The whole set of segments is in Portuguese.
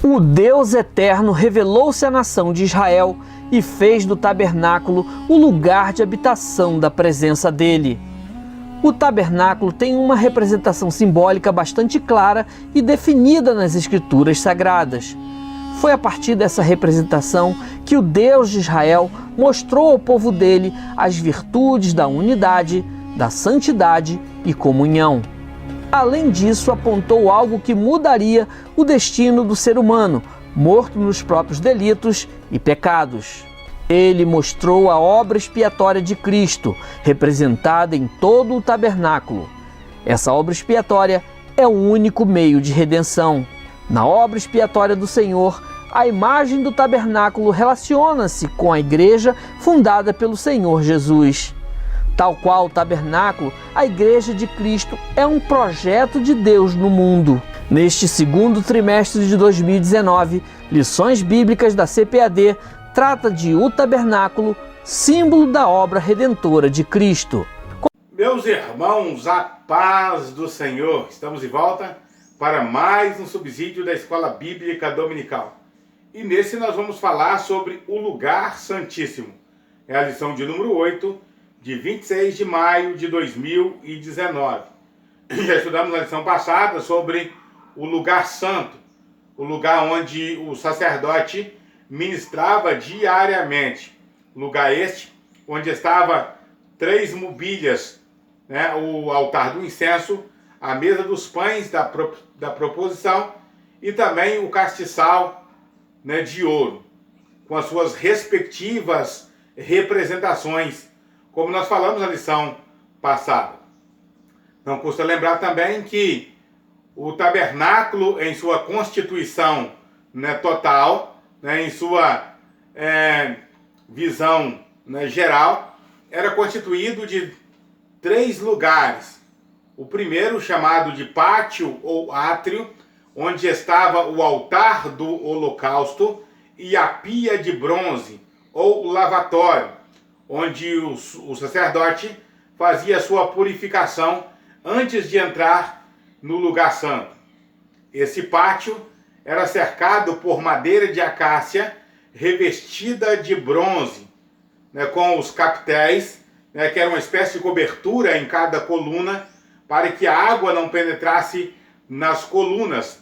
O Deus eterno revelou-se à nação de Israel e fez do tabernáculo o lugar de habitação da presença dele. O tabernáculo tem uma representação simbólica bastante clara e definida nas Escrituras Sagradas. Foi a partir dessa representação que o Deus de Israel mostrou ao povo dele as virtudes da unidade, da santidade e comunhão. Além disso, apontou algo que mudaria o destino do ser humano, morto nos próprios delitos e pecados. Ele mostrou a obra expiatória de Cristo, representada em todo o tabernáculo. Essa obra expiatória é o único meio de redenção. Na obra expiatória do Senhor, a imagem do tabernáculo relaciona-se com a igreja fundada pelo Senhor Jesus. Tal qual o tabernáculo, a Igreja de Cristo é um projeto de Deus no mundo. Neste segundo trimestre de 2019, Lições Bíblicas da CPAD trata de o tabernáculo, símbolo da obra redentora de Cristo. Meus irmãos, a paz do Senhor. Estamos de volta para mais um subsídio da Escola Bíblica Dominical. E nesse nós vamos falar sobre o lugar santíssimo. É a lição de número 8, de 26 de maio de 2019. Já estudamos na lição passada sobre o lugar santo, o lugar onde o sacerdote ministrava diariamente. Lugar este onde estava 3 mobílias, né? O altar do incenso, a mesa dos pães da proposição e também o castiçal, né, de ouro, com as suas respectivas representações, como nós falamos na lição passada. Não custa lembrar também que o tabernáculo, em sua constituição, né, total, né, em sua visão, né, geral, era constituído de 3 lugares. O primeiro, chamado de pátio ou átrio, onde estava o altar do holocausto e a pia de bronze, ou lavatório, onde o sacerdote fazia sua purificação antes de entrar no lugar santo. Esse pátio era cercado por madeira de acácia revestida de bronze, né, com os capitéis, né, que era uma espécie de cobertura em cada coluna, para que a água não penetrasse nas colunas,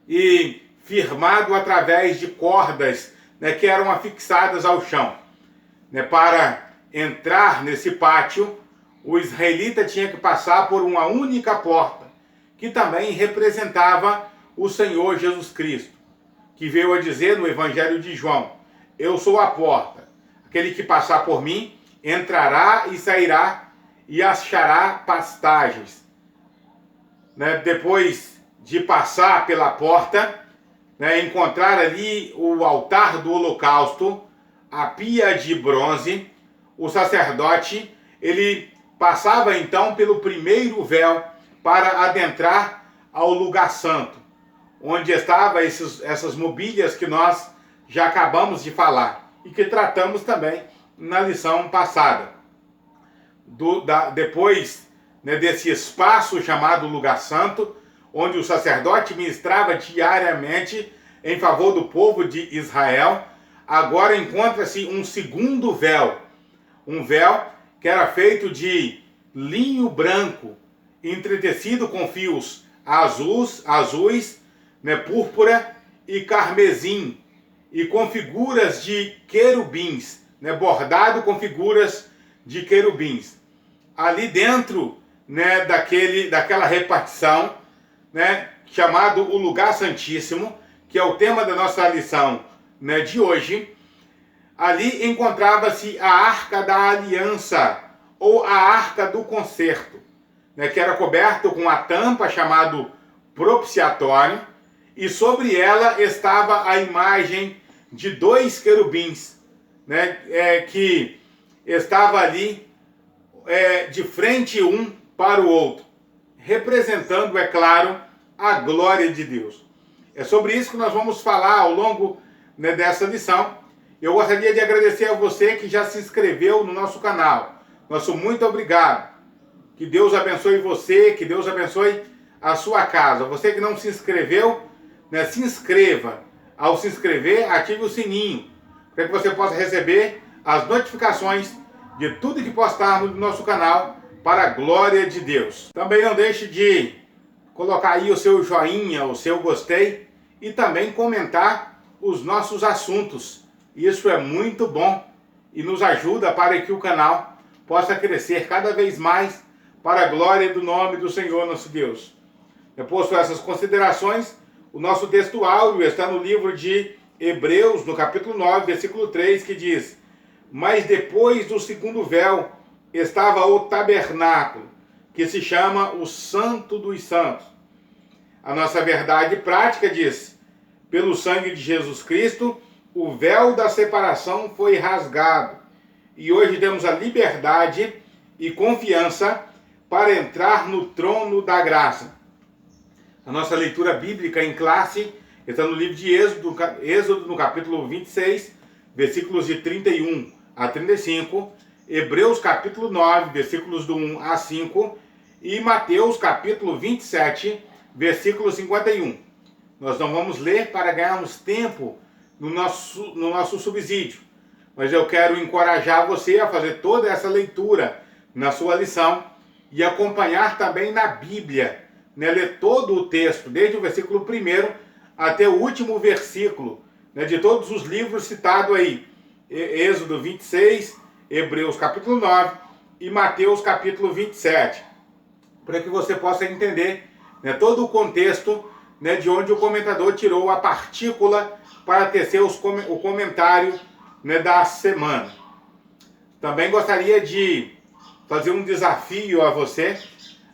e firmado através de cordas, né, que eram afixadas ao chão. Né, para entrar nesse pátio, o israelita tinha que passar por uma única porta, que também representava o Senhor Jesus Cristo, que veio a dizer no Evangelho de João: eu sou a porta, aquele que passar por mim entrará e sairá e achará pastagens. Né, depois de passar pela porta, né, encontrar ali o altar do holocausto, a pia de bronze, o sacerdote, ele passava então pelo primeiro véu para adentrar ao lugar santo, onde estavam essas mobílias que nós já acabamos de falar e que tratamos também na lição passada. Depois, né, desse espaço chamado lugar santo, onde o sacerdote ministrava diariamente em favor do povo de Israel, agora encontra-se um segundo véu, um véu que era feito de linho branco, entretecido com fios azuis, né, púrpura e carmesim, e com figuras de querubins, né, bordado com figuras de querubins. Ali dentro, né, daquela repartição, né, chamado o lugar santíssimo, que é o tema da nossa lição, né, de hoje, ali encontrava-se a Arca da Aliança, ou a Arca do Concerto, né, que era coberto com a tampa chamado propiciatório, e sobre ela estava a imagem de 2 querubins, né, que estava ali de frente um para o outro, representando, é claro, a glória de Deus. É sobre isso que nós vamos falar ao longo, né, dessa lição. Eu gostaria de agradecer a você que já se inscreveu no nosso canal. Nosso muito obrigado. Que Deus abençoe você, que Deus abençoe a sua casa. Você que não se inscreveu, né, se inscreva. Ao se inscrever, ative o sininho, para que você possa receber as notificações de tudo que postarmos no nosso canal, para a glória de Deus. Também não deixe de colocar aí o seu joinha, o seu gostei, e também comentar os nossos assuntos. Isso é muito bom e nos ajuda para que o canal possa crescer cada vez mais para a glória do nome do Senhor nosso Deus. Depois dessas considerações, o nosso texto áureo está no livro de Hebreus, no capítulo 9, versículo 3, que diz: mas depois do segundo véu estava o tabernáculo, que se chama o Santo dos Santos. A nossa verdade prática diz: pelo sangue de Jesus Cristo, o véu da separação foi rasgado, e hoje temos a liberdade e confiança para entrar no trono da graça. A nossa leitura bíblica em classe está no livro de Êxodo no capítulo 26, versículos de 31 a 35, Hebreus capítulo 9, versículos do 1 a 5, e Mateus capítulo 27, versículo 51. Nós não vamos ler para ganharmos tempo no nosso subsídio, mas eu quero encorajar você a fazer toda essa leitura na sua lição e acompanhar também na Bíblia, né? Ler todo o texto, desde o versículo 1 até o último versículo, né, de todos os livros citados aí, Êxodo 26, Hebreus capítulo 9 e Mateus capítulo 27, para que você possa entender, né, todo o contexto, né, de onde o comentador tirou a partícula para tecer o comentário, né, da semana. Também gostaria de fazer um desafio a você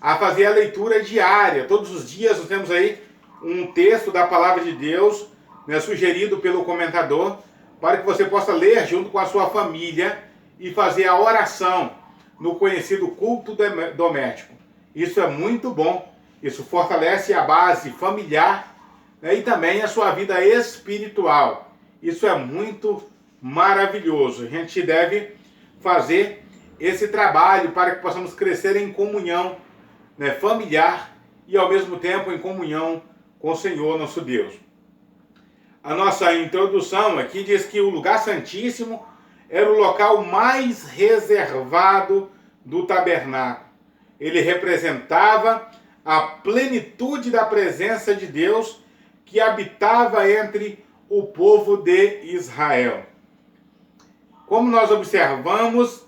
a fazer a leitura diária. Todos os dias nós temos aí um texto da palavra de Deus, né, sugerido pelo comentador, para que você possa ler junto com a sua família e fazer a oração no conhecido culto doméstico. Isso é muito bom, isso fortalece a base familiar, né, e também a sua vida espiritual. Isso é muito maravilhoso. A gente deve fazer esse trabalho para que possamos crescer em comunhão, né, familiar e ao mesmo tempo em comunhão com o Senhor nosso Deus. A nossa introdução aqui diz que o lugar santíssimo era o local mais reservado do tabernáculo. Ele representava a plenitude da presença de Deus que habitava entre o povo de Israel. Como nós observamos,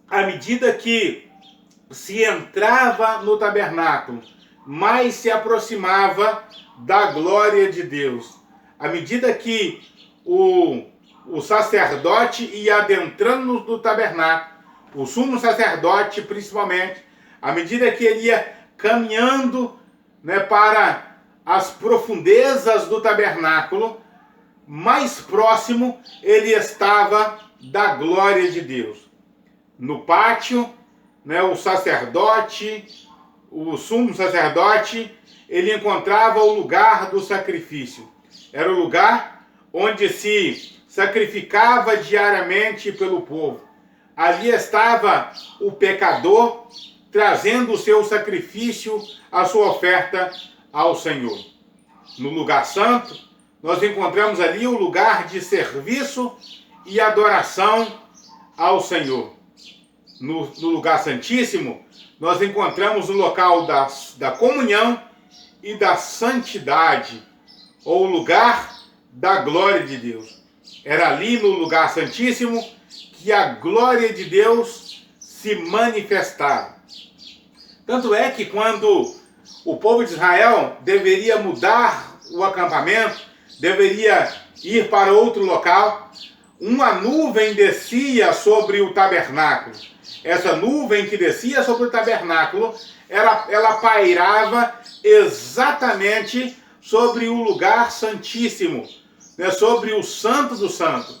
à medida que se entrava no tabernáculo, mais se aproximava da glória de Deus. À medida que o sacerdote ia adentrando no tabernáculo, o sumo sacerdote principalmente, à medida que ele ia caminhando, né, para as profundezas do tabernáculo, mais próximo ele estava da glória de Deus. No pátio, né, o sacerdote, o sumo sacerdote, ele encontrava o lugar do sacrifício. Era o lugar onde se sacrificava diariamente pelo povo. Ali estava o pecador trazendo o seu sacrifício, a sua oferta ao Senhor. No lugar santo, nós encontramos ali o lugar de serviço e adoração ao Senhor. No lugar santíssimo, nós encontramos o local da comunhão e da santidade, ou o lugar da glória de Deus. Era ali no lugar santíssimo que a glória de Deus se manifestava. Tanto é que quando o povo de Israel deveria mudar o acampamento, deveria ir para outro local, uma nuvem descia sobre o tabernáculo. Essa nuvem que descia sobre o tabernáculo, ela pairava exatamente sobre o lugar santíssimo, né, sobre o Santo do Santo.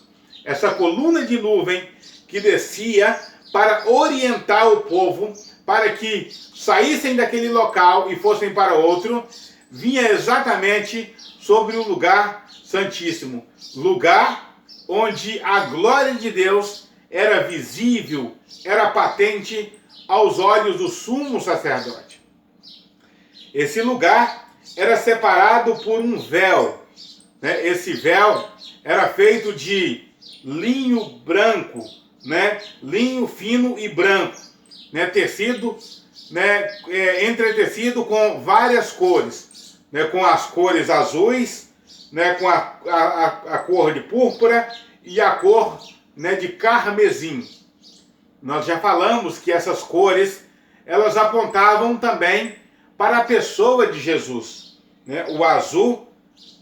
Essa coluna de nuvem que descia para orientar o povo, para que saíssem daquele local e fossem para outro, vinha exatamente sobre o lugar santíssimo. Lugar onde a glória de Deus era visível, era patente aos olhos do sumo sacerdote. Esse lugar era separado por um véu, né? Esse véu era feito de linho branco, né? Linho fino e branco, né? Tecido, né? Entretecido com várias cores, né? Com as cores azuis, né? Com a cor de púrpura e a cor, né? De carmesim. Nós já falamos que essas cores, elas apontavam também para a pessoa de Jesus, né? O azul,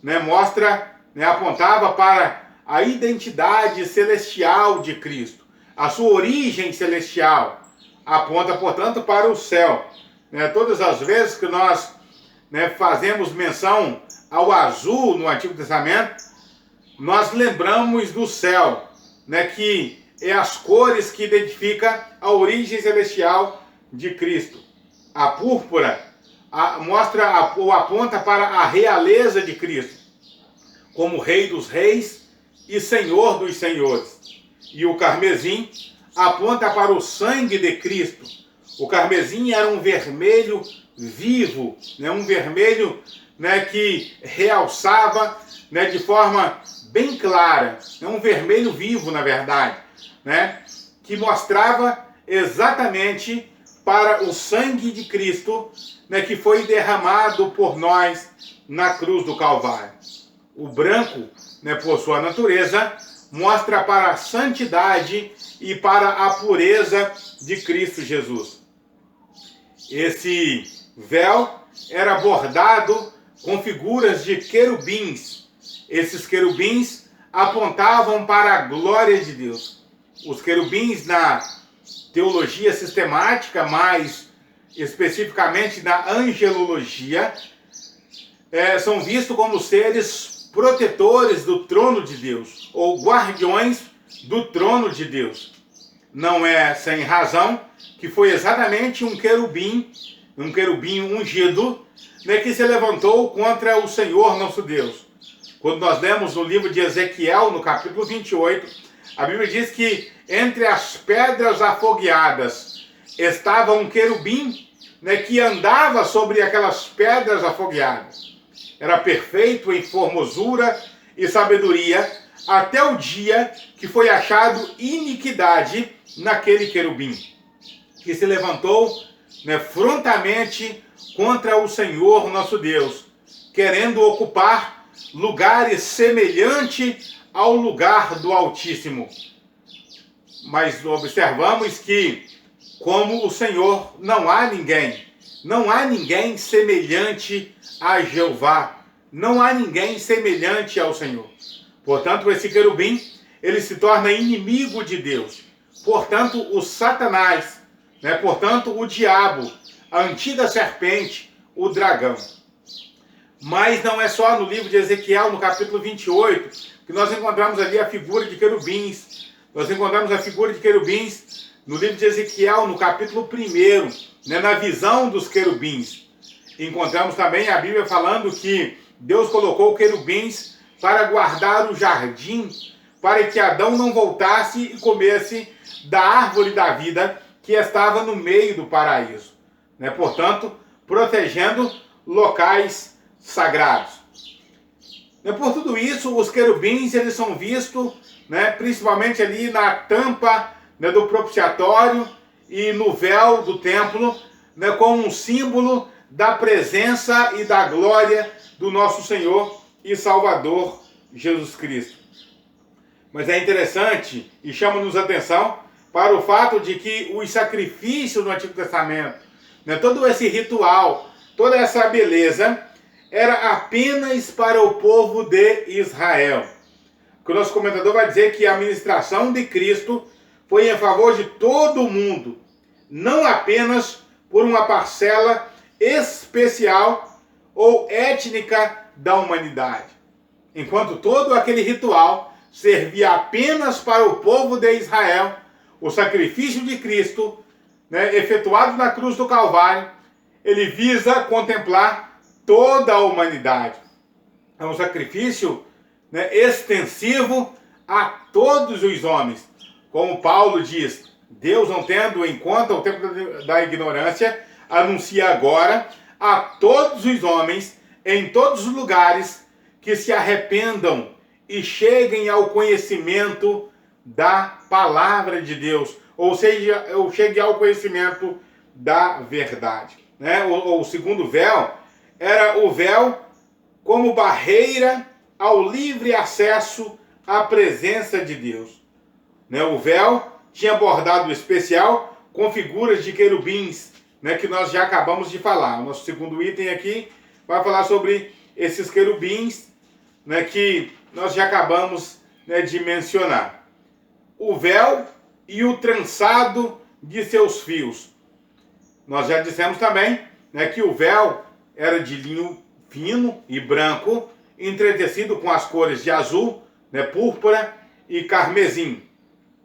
né? Mostra, né? Apontava para a identidade celestial de Cristo, a sua origem celestial, aponta, portanto, para o céu. Né? Todas as vezes que nós, né, fazemos menção ao azul no Antigo Testamento, nós lembramos do céu, né, que é as cores que identificam a origem celestial de Cristo. A púrpura mostra ou aponta para a realeza de Cristo, como Rei dos Reis e Senhor dos Senhores. E o carmesim aponta para o sangue de Cristo. O carmesim era um vermelho vivo, né, um vermelho, né, que realçava, né, de forma bem clara, né, um vermelho vivo, na verdade, né, que mostrava exatamente para o sangue de Cristo, né, que foi derramado por nós na cruz do Calvário. O branco, né, por sua natureza, mostra para a santidade e para a pureza de Cristo Jesus. Esse véu era bordado com figuras de querubins. Esses querubins apontavam para a glória de Deus. Os querubins, na teologia sistemática, mais especificamente na angelologia, são vistos como seres protetores do trono de Deus, ou guardiões do trono de Deus. Não é sem razão que foi exatamente um querubim ungido, né, que se levantou contra o Senhor nosso Deus. Quando nós lemos no livro de Ezequiel, no capítulo 28, a Bíblia diz que entre as pedras afogueadas estava um querubim, né, que andava sobre aquelas pedras afogueadas. Era perfeito em formosura e sabedoria, até o dia que foi achado iniquidade naquele querubim, que se levantou, né, frontamente contra o Senhor nosso Deus, querendo ocupar lugares semelhantes ao lugar do Altíssimo. Mas observamos que, como o Senhor, não há ninguém semelhante a Jeová, não há ninguém semelhante ao Senhor. Portanto, esse querubim, ele se torna inimigo de Deus. Portanto, o Satanás, né? Portanto, o diabo, a antiga serpente, o dragão. Mas não é só no livro de Ezequiel, no capítulo 28, que nós encontramos ali a figura de querubins. Nós encontramos a figura de querubins no livro de Ezequiel, no capítulo 1, né, na visão dos querubins. Encontramos também a Bíblia falando que Deus colocou querubins para guardar o jardim, para que Adão não voltasse e comesse da árvore da vida que estava no meio do paraíso, né? Portanto, protegendo locais sagrados. Por tudo isso, os querubins, eles são vistos, né, principalmente ali na tampa, né, do propiciatório e no véu do templo, né, como um símbolo da presença e da glória do nosso Senhor e Salvador Jesus Cristo. Mas é interessante e chama-nos a atenção para o fato de que os sacrifícios no Antigo Testamento, né, todo esse ritual, toda essa beleza, era apenas para o povo de Israel. O nosso comentador vai dizer que a ministração de Cristo foi em favor de todo o mundo, não apenas por uma parcela especial ou étnica da humanidade. Enquanto todo aquele ritual servia apenas para o povo de Israel, o sacrifício de Cristo, né, efetuado na cruz do Calvário, ele visa contemplar toda a humanidade. É um sacrifício, né, extensivo a todos os homens. Como Paulo diz, Deus, não tendo em conta o tempo da ignorância, anuncia agora a todos os homens em todos os lugares que se arrependam e cheguem ao conhecimento da palavra de Deus, ou seja, eu chegue ao conhecimento da verdade. Né? O segundo véu era o véu como barreira ao livre acesso à presença de Deus. Né? O véu tinha bordado especial com figuras de querubins, né, que nós já acabamos de falar. O nosso segundo item aqui vai falar sobre esses querubins, né, que nós já acabamos, né, de mencionar. O véu e o trançado de seus fios. Nós já dissemos também, né, que o véu era de linho fino e branco, entretecido com as cores de azul, né, púrpura e carmesim,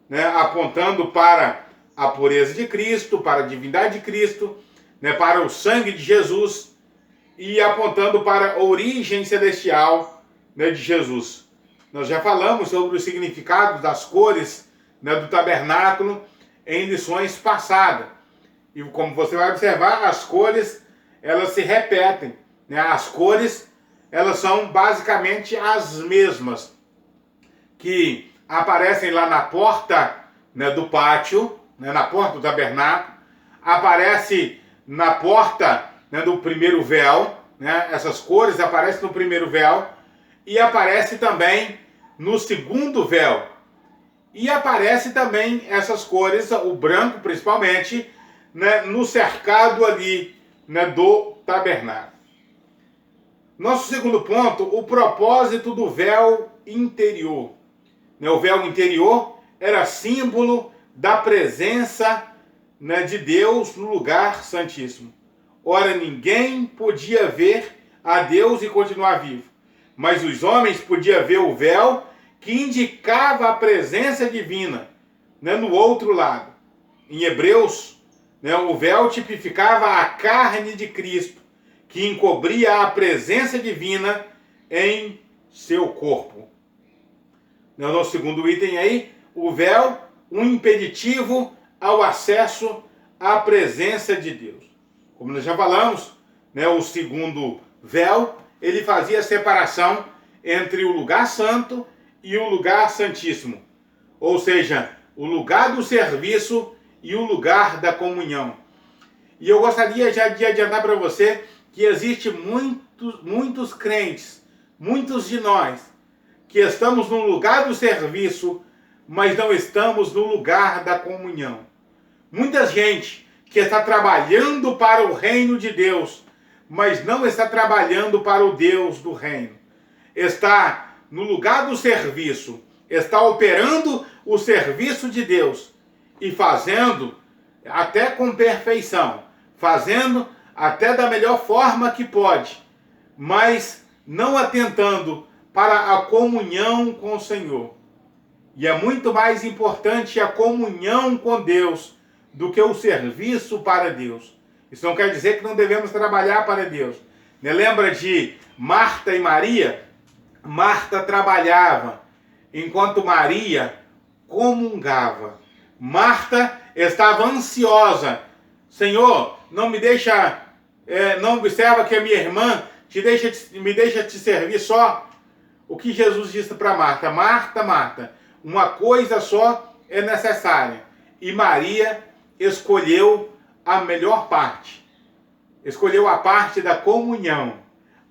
né, apontando para a pureza de Cristo, para a divindade de Cristo, né, para o sangue de Jesus e apontando para a origem celestial, né, de Jesus. Nós já falamos sobre o significado das cores, né, do tabernáculo em lições passadas. E como você vai observar, as cores, elas se repetem. Né? As cores, elas são basicamente as mesmas que aparecem lá na porta, né, do pátio, né, na porta do tabernáculo, aparece na porta, né, do primeiro véu, né, essas cores aparecem no primeiro véu, e aparece também no segundo véu. E aparece também essas cores, o branco principalmente, né, no cercado ali, né, do tabernáculo. Nosso segundo ponto, o propósito do véu interior. Né, o véu interior era símbolo da presença, né, de Deus no lugar santíssimo. Ora, ninguém podia ver a Deus e continuar vivo, mas os homens podiam ver o véu que indicava a presença divina, né, no outro lado. Em Hebreus, né, o véu tipificava a carne de Cristo, que encobria a presença divina em seu corpo. No nosso segundo item aí, o véu, um impeditivo ao acesso à presença de Deus. Como nós já falamos, né, o segundo véu, ele fazia a separação entre o lugar santo e o lugar santíssimo. Ou seja, o lugar do serviço e o lugar da comunhão. E eu gostaria já de adiantar para você que existe muitos crentes, muitos de nós, que estamos no lugar do serviço, mas não estamos no lugar da comunhão. Muita gente que está trabalhando para o reino de Deus, mas não está trabalhando para o Deus do reino. Está no lugar do serviço, está operando o serviço de Deus e fazendo até com perfeição, fazendo até da melhor forma que pode, mas não atentando para a comunhão com o Senhor. E é muito mais importante a comunhão com Deus do que o serviço para Deus. Isso não quer dizer que não devemos trabalhar para Deus. Né? Lembra de Marta e Maria? Marta trabalhava, enquanto Maria comungava. Marta estava ansiosa. Senhor, não me deixa, não observa que a minha irmã me deixa te servir só. O que Jesus disse para Marta? Marta, Marta, uma coisa só é necessária. E Maria escolheu a melhor parte. Escolheu a parte da comunhão,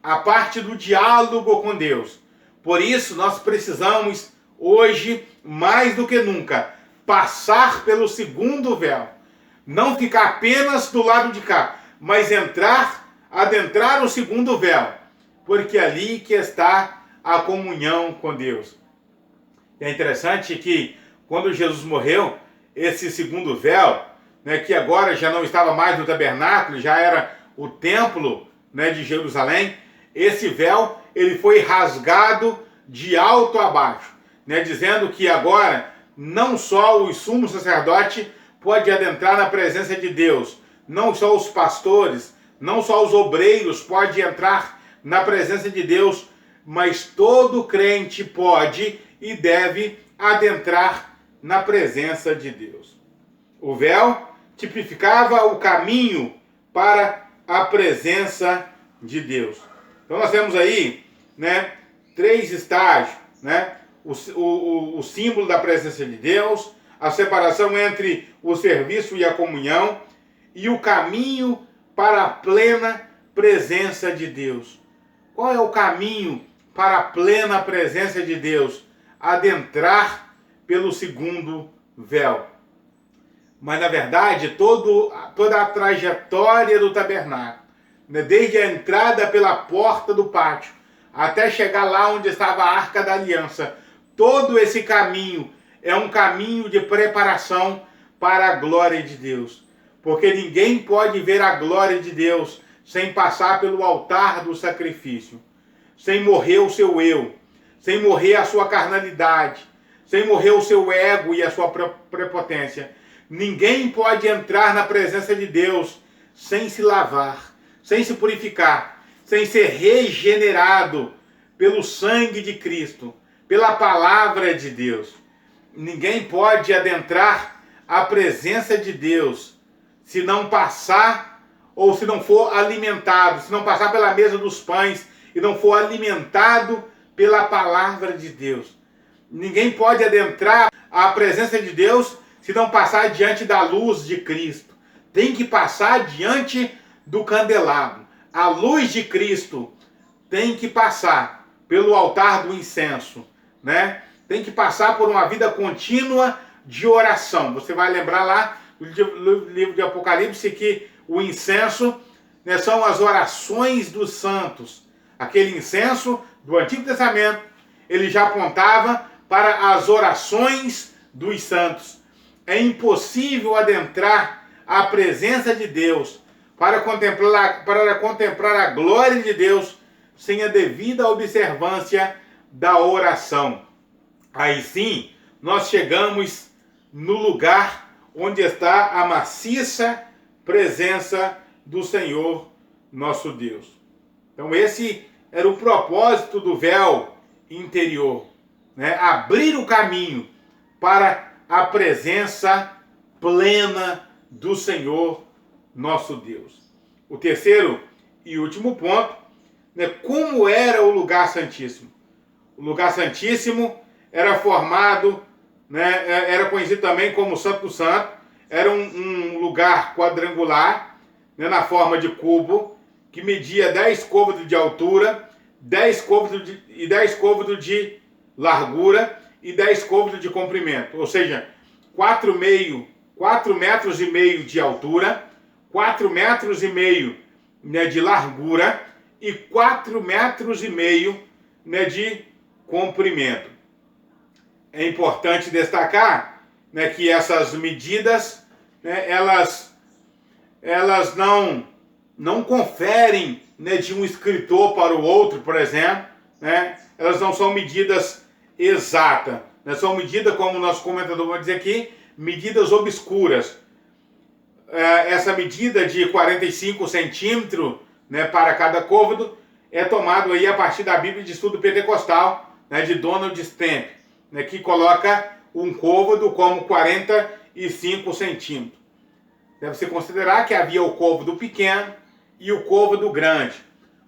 a parte do diálogo com Deus. Por isso nós precisamos hoje, mais do que nunca, passar pelo segundo véu. Não ficar apenas do lado de cá, mas adentrar o segundo véu, porque é ali que está a comunhão com Deus. E é interessante que quando Jesus morreu, esse segundo véu, né, que agora já não estava mais no tabernáculo, já era o templo, né, de Jerusalém, esse véu ele foi rasgado de alto a baixo, né, dizendo que agora não só o sumo sacerdote pode adentrar na presença de Deus, não só os pastores, não só os obreiros podem entrar na presença de Deus, mas todo crente pode e deve adentrar na presença de Deus. O véu tipificava o caminho para a presença de Deus. Então nós temos aí, né, 3 estágios, né? O símbolo da presença de Deus, a separação entre o serviço e a comunhão e o caminho para a plena presença de Deus. Qual é o caminho para a plena presença de Deus? Adentrar pelo segundo véu. Mas na verdade, toda a trajetória do tabernáculo, né, desde a entrada pela porta do pátio até chegar lá onde estava a Arca da Aliança, todo esse caminho é um caminho de preparação para a glória de Deus. Porque ninguém pode ver a glória de Deus sem passar pelo altar do sacrifício, sem morrer o seu eu, sem morrer a sua carnalidade, sem morrer o seu ego e a sua prepotência. Ninguém pode entrar na presença de Deus sem se lavar, sem se purificar, sem ser regenerado pelo sangue de Cristo, pela palavra de Deus. Ninguém pode adentrar a presença de Deus se não passar, ou se não for alimentado, se não passar pela mesa dos pães e não for alimentado pela palavra de Deus. Ninguém pode adentrar a presença de Deus se não passar diante da luz de Cristo. Tem que passar diante do candelabro. A luz de Cristo tem que passar pelo altar do incenso, né? Tem que passar por uma vida contínua de oração. Você vai lembrar lá no livro de Apocalipse que o incenso, né, são as orações dos santos. Aquele incenso do Antigo Testamento, ele já apontava para as orações dos santos. É impossível adentrar a presença de Deus para contemplar a glória de Deus sem a devida observância da oração. Aí sim, nós chegamos no lugar onde está a maciça presença do Senhor nosso Deus. Então esse era o propósito do véu interior, né? Abrir o caminho para a presença plena do Senhor nosso Deus. O terceiro e último ponto, né? Como era o lugar santíssimo? O lugar santíssimo era formado, né? Era conhecido também como Santo do Santo. Era um lugar quadrangular, né, na forma de cubo, que media 10 côvados de altura, 10 côvados de largura e 10 côvados de comprimento. Ou seja, 4 metros e meio de altura, 4 metros e meio, né, de largura e 4 metros e meio, né, de comprimento. É importante destacar, né, que essas medidas, né, elas não conferem, né, de um escritor para o outro, por exemplo, né, elas não são medidas exatas, né, são medidas, como o nosso comentador vai dizer aqui, medidas obscuras. Essa medida de 45 centímetros, né, para cada côvado é tomado aí a partir da Bíblia de Estudo Pentecostal, né, de Donald Stamp, né, que coloca um côvado como 45 centímetros. Deve-se considerar que havia o côvado pequeno e o côvado grande.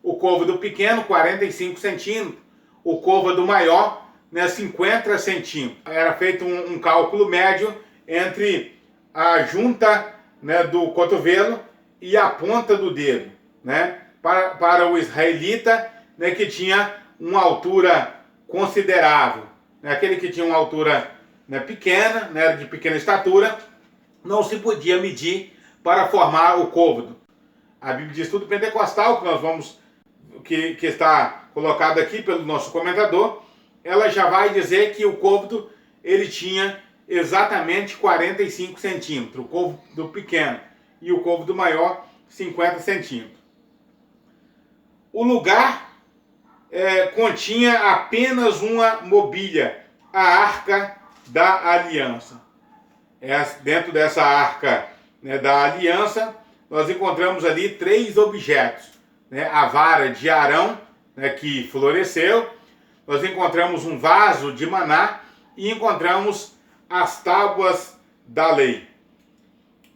O côvado pequeno, 45 centímetros. O côvado maior, né, 50 centímetros. Era feito um cálculo médio entre a junta, né, do cotovelo e a ponta do dedo, né, para o israelita, né, que tinha uma altura considerável. Aquele que tinha uma altura, né, pequena, né, era de pequena estatura, não se podia medir para formar o côvado. A Bíblia de Estudo Pentecostal, que está colocado aqui pelo nosso comentador, ela já vai dizer que o côvado ele tinha exatamente 45 centímetros, o côvado pequeno, e o côvado maior 50 centímetros. O lugar continha apenas uma mobília, a Arca da Aliança. Dentro dessa Arca, né, da Aliança, nós encontramos ali 3 objetos, né? A vara de Arão, né, que floresceu, nós encontramos um vaso de maná e encontramos as tábuas da lei.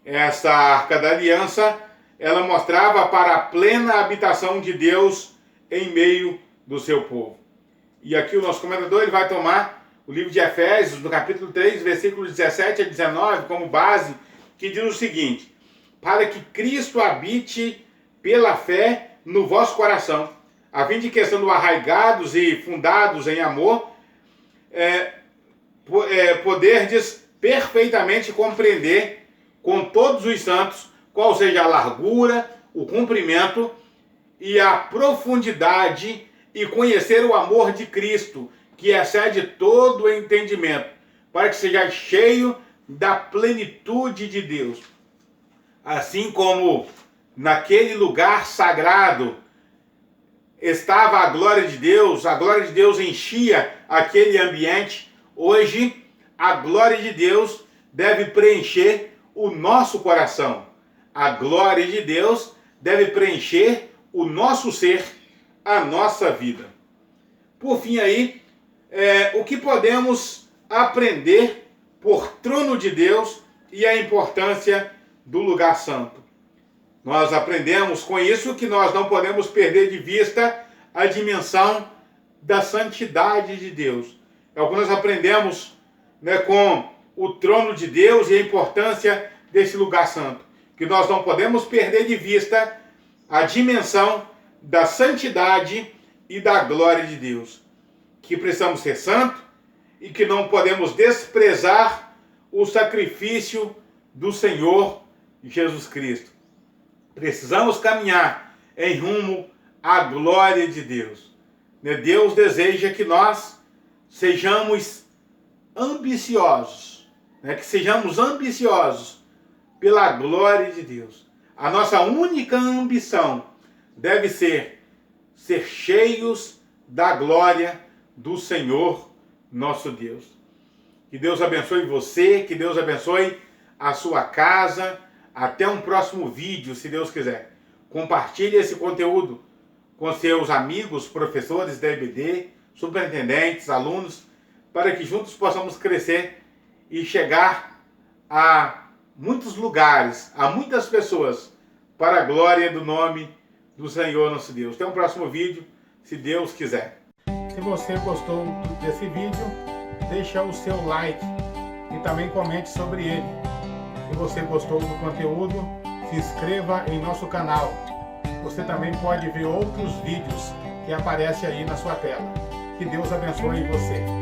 Essa Arca da Aliança, ela mostrava para a plena habitação de Deus em meio do seu povo. E aqui o nosso comentador ele vai tomar o livro de Efésios, no capítulo 3, versículos 17 a 19, como base, que diz o seguinte: para que Cristo habite pela fé no vosso coração, a fim de que, estando arraigados e fundados em amor, poderdes perfeitamente compreender com todos os santos qual seja a largura, o comprimento e a profundidade, e conhecer o amor de Cristo, que excede todo o entendimento, para que seja cheio da plenitude de Deus. Assim como naquele lugar sagrado estava a glória de Deus enchia aquele ambiente, hoje a glória de Deus deve preencher o nosso coração. A glória de Deus deve preencher o nosso ser, a nossa vida. Por fim aí, o que podemos aprender por trono de Deus e a importância do lugar santo. Nós aprendemos com isso que nós não podemos perder de vista a dimensão da santidade de Deus. É o que nós aprendemos, com o trono de Deus e a importância desse lugar santo. Que nós não podemos perder de vista a dimensão da santidade e da glória de Deus. Que precisamos ser santos e que não podemos desprezar o sacrifício do Senhor Jesus Cristo. Precisamos caminhar em rumo à glória de Deus. Deus deseja que nós sejamos ambiciosos, que sejamos ambiciosos pela glória de Deus. A nossa única ambição deve ser cheios da glória do Senhor nosso Deus. Que Deus abençoe você, que Deus abençoe a sua casa. Até um próximo vídeo, se Deus quiser. Compartilhe esse conteúdo com seus amigos, professores da EBD, superintendentes, alunos, para que juntos possamos crescer e chegar a muitos lugares, a muitas pessoas, para a glória do nome do Senhor nosso Deus. Até um próximo vídeo, se Deus quiser. Se você gostou desse vídeo, deixa o seu like e também comente sobre ele. Se você gostou do conteúdo, se inscreva em nosso canal. Você também pode ver outros vídeos que aparecem aí na sua tela. Que Deus abençoe você.